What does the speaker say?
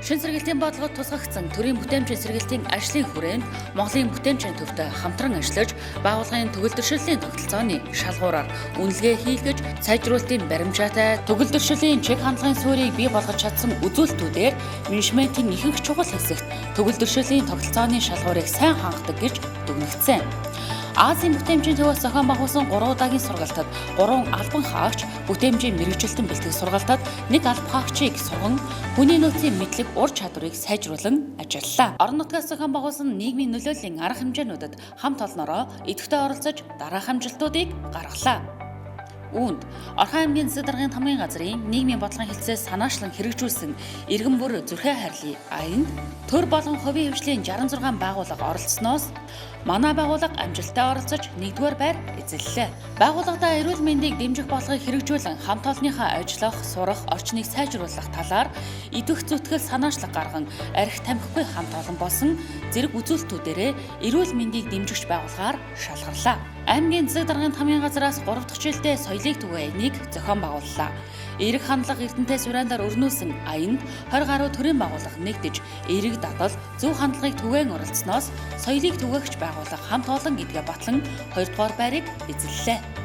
Шин сэргэлтийн бодлогод тусгагдсан төрийн бүтээмжийн сэргэлтийн ажлын хүрээнд Монголын бүтээмжийн төвтэй хамтран ажиллаж, байгууллагын төгөлдршлийн тогтолцооны шалгуураар үнэлгээ хийлгэж, сайжруулалтын баримжаатай төгөлдршлийн чиг хандлагын суурийг бий болгож чадсан үзүүлэлтүүдээр менежментийн ихэнх чухал хэсэгт төгөлдршлийн тогтолцооны шалгуурыг сайн хангадаг гэж дүгнэгдсэн. Азийн бүтээмжийн төвөөс зохион байгуулсан 3 удаагийн сургалтад 3 албан хаагч бүтээмжийн мэргэжилтэн бэлтгэх сургалтад 1 алба хаагчийг сурган хүний нөөцийн мэдлэг ур чадварыг сайжруулан ажиллалаа. Орон нутгаас зохион байгуулсан нийгмийн нөлөөллийн арга хэмжээнүүдэд хамт олноороо идэвхтэй оролцож дараах амжилтуудыг гаргалаа. Үүнд Орхон аймгийн Засаг даргын хамгийн газрын нийгмийн бодлогын хэлтсээс санаачлан хэрэгжүүлсэн иргэн бүр зүрхээ хайрлын аянд төр болон хувийн хөгжлийн 66 байгууллага оролцсноос манай байгууллага амжилттай оролцож 1-р байр эзэллээ. Байгууллагадаа эрүүл мэндийг дэмжих бодлогыг хэрэгжүүлэн хамт олонныхаа ажиллах, сурах, орчныг сайжруулах талаар идэх зүтгэл санаачлаг гарган архи тамхигүй хамт олон болсон зэрэг үзүүлэлтүүдээрээ эрүүл мэндийг дэмжигч байгууллагаар шалгарлаа. Аймгийн Засаг даргын хамгийн газраас 3 дахь жилдээ соёлыг түгээнийг зохион байгууллаа. Эерэг хандлага эрдэнэтэй сураанаар өрнүүлсэн аянд 20 гаруй төрийн байгууллага нэгдэж эерэг дадал зөв хандлагыг түгээн оролцсноос соёлыг түгээгч байгууллага хамт олон гэдгээ батлан 2-р байрыг эзэллээ.